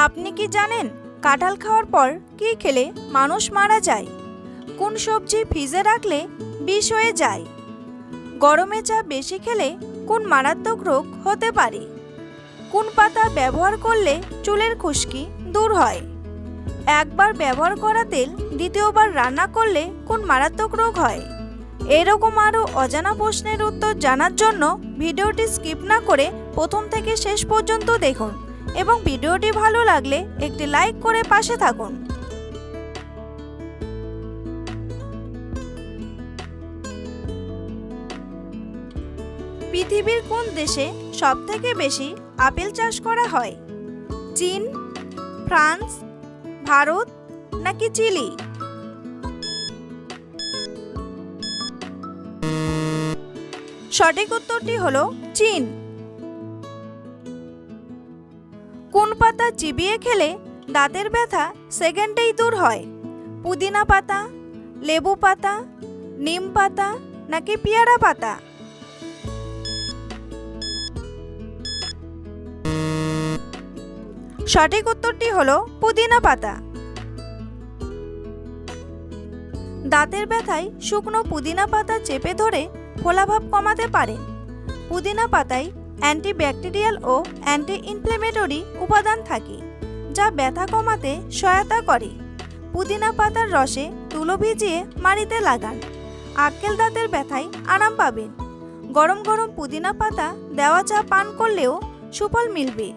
আপনি কি জানেন কাঁঠাল খাওয়ার পর কি খেলে মানুষ মারা যায়? কোন সবজি ফ্রিজে রাখলে বিষ হয়ে যায়? গরমে চা বেশি খেলে কোন মারাত্মক রোগ হতে পারে? কোন পাতা ব্যবহার করলে চুলের খুশকি দূর হয়? একবার ব্যবহার করা তেল দ্বিতীয়বার রান্না করলে কোন মারাত্মক রোগ হয়? এরকম আরও অজানা প্রশ্নের উত্তর জানার জন্য ভিডিওটি স্কিপ না করে প্রথম থেকে শেষ পর্যন্ত দেখুন এবং ভিডিওটি ভালো লাগলে একটি লাইক করে পাশে থাকুন। পৃথিবীর কোন দেশে সবথেকে বেশি আপেল চাষ করা হয়? চীন, ফ্রান্স, ভারত নাকি চিলি? সঠিক উত্তরটি হলো চীন। কোন পাতা চিবিয়ে খেলে দাঁতের ব্যথা সেকেন্ডেই দূর হয়? পুদিনা পাতা, লেবু পাতা, নিম পাতা নাকি পেয়ারা পাতা? সঠিক উত্তরটি হলো পুদিনা পাতা। দাঁতের ব্যথায় শুকনো পুদিনা পাতা চেপে ধরে ফোলাভাব কমাতে পারেন। পুদিনা পাতায় অ্যান্টিব্যাকটেরিয়াল ও অ্যান্টি ইনফ্লেমেটরি উপাদান থাকে যা ব্যথা কমাতে সহায়তা করে। পুদিনা পাতার রসে তুলো ভিজিয়ে মাড়িতে লাগান, আক্কেল দাঁতের ব্যথায় আরাম পাবেন। গরম গরম পুদিনা পাতা দেওয়া চা পান করলেও সুফল মিলবে।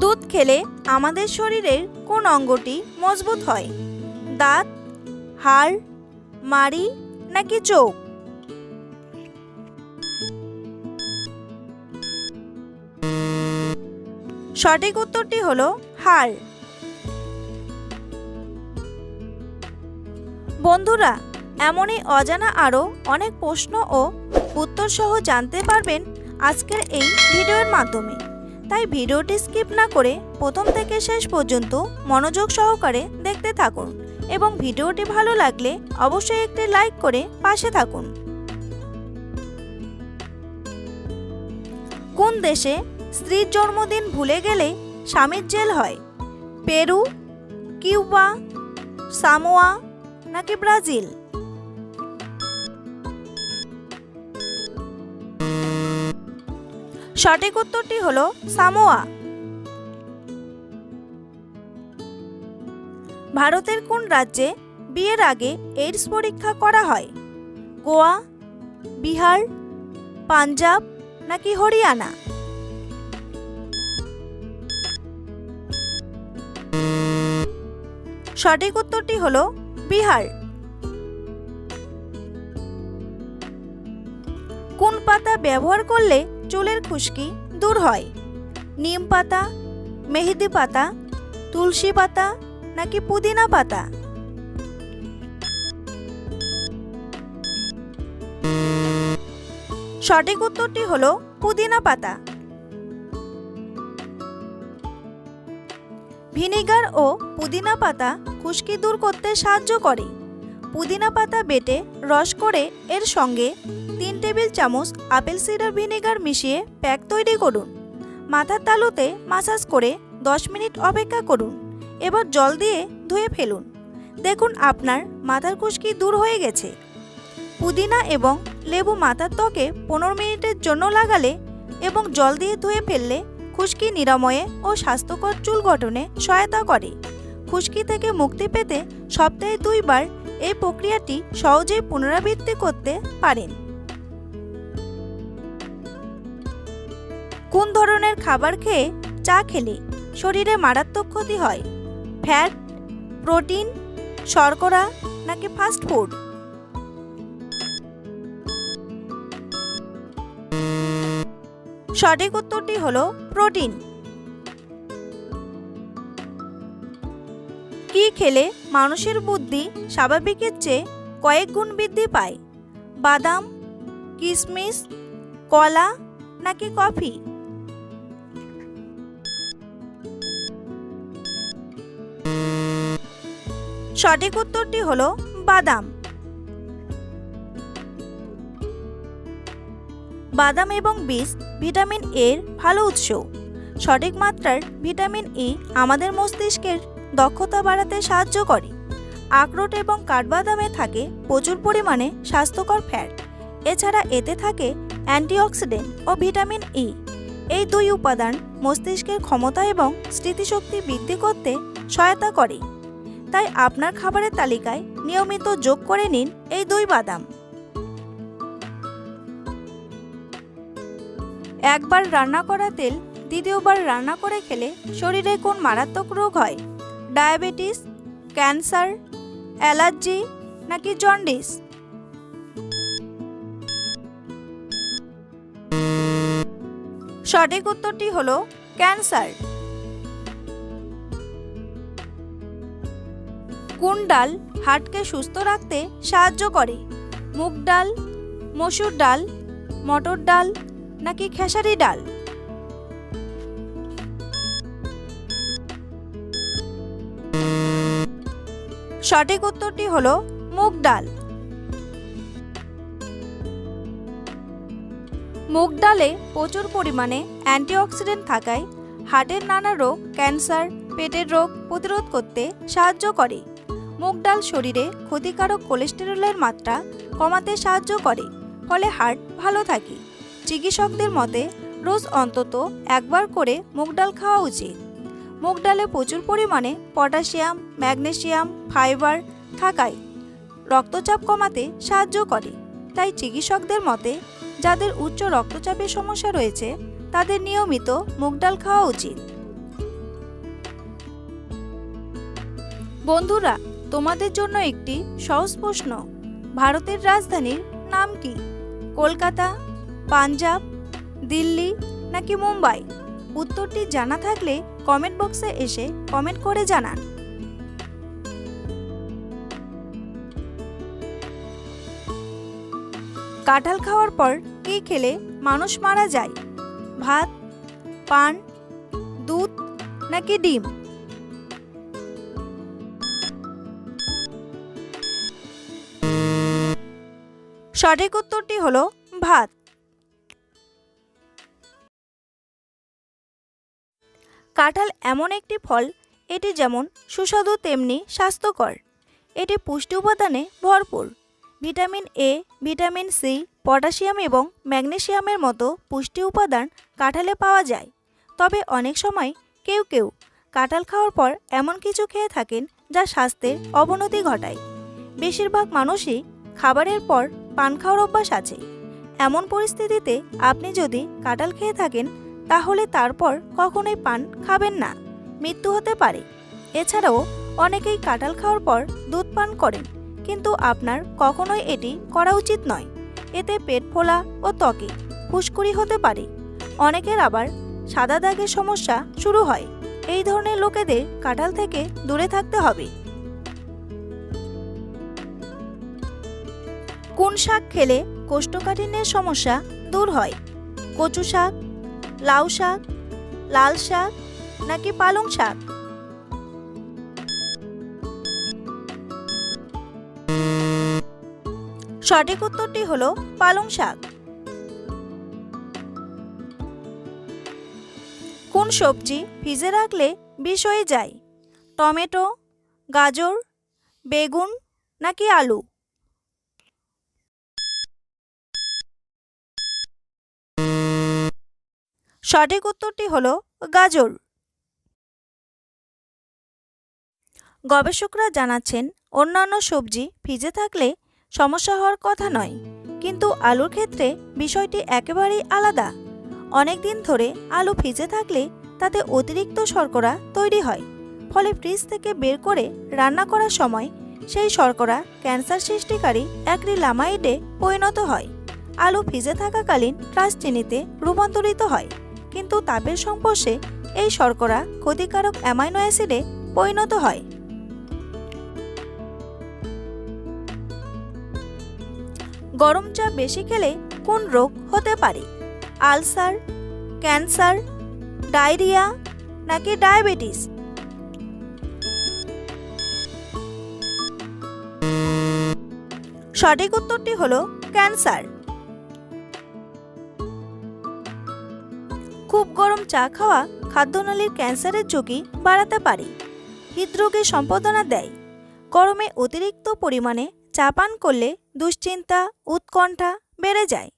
দুধ খেলে আমাদের শরীরের কোন অঙ্গটি মজবুত হয়? দাঁত, হাড়, মাড়ি নাকি চোখ? সঠিক উত্তরটি হলো হাড়। বন্ধুরা, এমনই অজানা আরও অনেক প্রশ্ন ও উত্তর সহ জানতে পারবেন আজকের এই ভিডিওর মাধ্যমে। তাই ভিডিওটি স্কিপ না করে প্রথম থেকে শেষ পর্যন্ত মনোযোগ সহকারে দেখতে থাকুন এবং ভিডিওটি ভালো লাগলে অবশ্যই একটি লাইক করে পাশে থাকুন। কোন দেশে স্ত্রীর জন্মদিন ভুলে গেলে স্বামীর জেল হয়? পেরু, কিউবা, সামোয়া নাকি ব্রাজিল? সঠিক উত্তরটি হলো সামোয়া। ভারতের কোন রাজ্যে বিয়ের আগে এইডস পরীক্ষা করা হয়? গোয়া, বিহার, পাঞ্জাব নাকি হরিয়ানা? সঠিক উত্তরটি হলো বিহার। কোন পাতা ব্যবহার করলে চুলের খুশকি দূর হয়? নিম পাতা, মেহেদি পাতা, তুলসী পাতা নাকি পুদিনা পাতা? সঠিক উত্তরটি হলো পুদিনা পাতা। ভিনেগার ও পুদিনা পাতা খুশকি দূর করতে সাহায্য করে। পুদিনা পাতা বেটে রস করে এর সঙ্গে 3 টেবিল চামচ আপেল সিডার ভিনেগার মিশিয়ে প্যাক তৈরি করুন। মাথার তালুতে মাসাজ করে 10 মিনিট অপেক্ষা করুন। এবার জল দিয়ে ধুয়ে ফেলুন। দেখুন আপনার মাথার খুশকি দূর হয়ে গেছে। পুদিনা এবং লেবু মাথার ত্বকে 15 মিনিটের জন্য লাগালে এবং জল দিয়ে ধুয়ে ফেললে খুশকি নিরাময়ে ও স্বাস্থ্যকর চুল গঠনে সহায়তা করে। খুশকি থেকে মুক্তি পেতে সপ্তাহে 2 বার এই প্রক্রিয়াটি সহজেই পুনরাবৃত্তি করতে পারেন। কোন ধরনের খাবার খেয়ে চা খেলে শরীরে মারাত্মক ক্ষতি হয়? ফ্যাট, প্রোটিন, শর্করা নাকি ফাস্ট ফুড? সঠিক উত্তরটি হলো প্রোটিন। কি খেলে মানুষের বুদ্ধি স্বাভাবিকের চেয়ে কয়েক গুণ বৃদ্ধি পায়? বাদাম, কিশমিশ, কলা নাকি কফি? সঠিক উত্তরটি হলো বাদাম। বাদাম এবং বীজ ভিটামিন এর ভালো উৎস। সঠিক মাত্রার ভিটামিন ই আমাদের মস্তিষ্কের দক্ষতা বাড়াতে সাহায্য করে। আখরোট এবং কাঠবাদামে থাকে প্রচুর পরিমাণে স্বাস্থ্যকর ফ্যাট। এছাড়া এতে থাকে অ্যান্টিঅক্সিডেন্ট ও ভিটামিন ই। এই দুই উপাদান মস্তিষ্কের ক্ষমতা এবং স্মৃতিশক্তি বৃদ্ধি করতে সহায়তা করে। তাই আপনার খাবারের তালিকায় নিয়মিত যোগ করে নিন এই দুই বাদাম। একবার রান্না করা তেল দ্বিতীয়বার রান্না করে খেলে শরীরে কোন মারাত্মক রোগ হয়? ডায়াবেটিস, ক্যান্সার, অ্যালার্জি নাকি জন্ডিস? সঠিক উত্তরটি হলো ক্যান্সার। কোন ডাল হার্টকে সুস্থ রাখতে সাহায্য করে? মুগ ডাল, মসুর ডাল, মটর ডাল নাকি খেসারি ডাল? সঠিক উত্তরটি হলো মুগ ডাল। মুগ ডালে প্রচুর পরিমাণে অ্যান্টিঅক্সিডেন্ট থাকায় হার্টের নানা রোগ, ক্যান্সার, পেটের রোগ প্রতিরোধ করতে সাহায্য করে। মুগ ডাল শরীরে ক্ষতিকারক কোলেস্টেরলের মাত্রা কমাতে সাহায্য করে, ফলে হার্ট ভালো থাকে। চিকিৎসকদের মতে রোজ অন্তত একবার করে মুগ ডাল খাওয়া উচিত। মুগ ডালে প্রচুর পরিমাণে পটাশিয়াম, ম্যাগনেসিয়াম, ফাইবার থাকায় রক্তচাপ কমাতে সাহায্য করে। তাই চিকিৎসকদের মতে যাদের উচ্চ রক্তচাপের সমস্যা রয়েছে তাদের নিয়মিত মুগ ডাল খাওয়া উচিত। বন্ধুরা, তোমাদের জন্য একটি সহজ প্রশ্ন। ভারতের রাজধানীর নাম কি? কলকাতা, পাঞ্জাব, দিল্লি নাকি মুম্বাই? উত্তরটি জানা থাকলে কমেন্ট বক্সে এসে কমেন্ট করে জানান। কাঁঠাল খাওয়ার পর কি খেলে মানুষ মারা যায়? ভাত, পান, দুধ নাকি ডিম? সঠিক উত্তরটি হলো ভাত। কাঁঠাল এমন একটি ফল, এটি যেমন সুস্বাদু তেমনি স্বাস্থ্যকর। এটি পুষ্টি উপাদানে ভরপুর। Vitamin A, vitamin C, potassium এবং ম্যাগনেসিয়ামের মতো পুষ্টি উপাদান কাঁঠালে পাওয়া যায়। তবে অনেক সময় কেউ কেউ কাঁঠাল খাওয়ার পর এমন কিছু খেয়ে থাকেন যা স্বাস্থ্যের অবনতি ঘটায়। বেশিরভাগ মানুষই খাবারের পর পান খাওয়ার অভ্যাস আছে। এমন পরিস্থিতিতে আপনি যদি কাঁঠাল খেয়ে থাকেন তাহলে তারপর কখনোই পান খাবেন না, মৃত্যু হতে পারে। এছাড়াও অনেকেই কাঁঠাল খাওয়ার পর দুধ পান করেন, কিন্তু আপনার কখনোই এটি করা উচিত নয়। এতে পেট ফোলা ও ত্বকে ফুসকুড়ি হতে পারে। অনেকের আবার সাদা দাগের সমস্যা শুরু হয়। এই ধরনের লোকেদের কাঁঠাল থেকে দূরে থাকতে হবে। কোন শাক খেলে কোষ্ঠকাঠিন্যের সমস্যা দূর হয়? কচু শাক, লাউ শাক, লাল শাক নাকি পালং শাক? সঠিক উত্তরটি হলো পালং শাক। কোন সবজি ফ্রিজে রাখলে বিষ হয়ে যায়? টমেটো, গাজর, বেগুন নাকি আলু? সঠিক উত্তরটি হলো গাজর। গবেষকরা জানাচ্ছেন অন্যান্য সবজি ফ্রিজে থাকলে সমস্যা হওয়ার কথা নয়, কিন্তু আলুর ক্ষেত্রে বিষয়টি একেবারেই আলাদা। অনেক দিন ধরে আলু ফ্রিজে থাকলে তাতে অতিরিক্ত শর্করা তৈরি হয়, ফলে ফ্রিজ থেকে বের করে রান্না করার সময় সেই শর্করা ক্যান্সার সৃষ্টিকারী অ্যাক্রিলামাইডে পরিণত হয়। আলু ফ্রিজে থাকাকালীন ট্রান্সচিনিতে রূপান্তরিত হয়, কিন্তু তাপের সংস্পর্শে এই শর্করা ক্ষতিকারক অ্যামাইনো অ্যাসিডে পরিণত হয়। গরম চা বেশি খেলে কোন রোগ হতে পারে? আলসার, ক্যান্সার, ডায়রিয়া নাকি ডায়াবেটিস? সঠিক উত্তরটি হলো ক্যান্সার। খুব গরম চা খাওয়া খাদ্যনালীর ক্যান্সারের ঝুঁকি বাড়াতে পারে, হৃদরোগের সম্ভাবনা দেয়। গরমে অতিরিক্ত পরিমাণে চা পান করলে দুশ্চিন্তা, উৎকণ্ঠা বেড়ে যায়,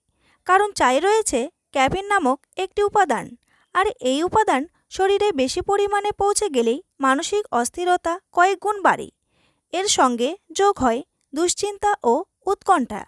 কারণ চায়ে রয়েছে ক্যাফিন নামক একটি উপাদান, আর এই উপাদান শরীরে বেশি পরিমাণে পৌঁছে গেলেই মানসিক অস্থিরতা কয়েক গুণ বাড়ে। এর সঙ্গে যোগ হয় দুশ্চিন্তা ও উৎকণ্ঠা।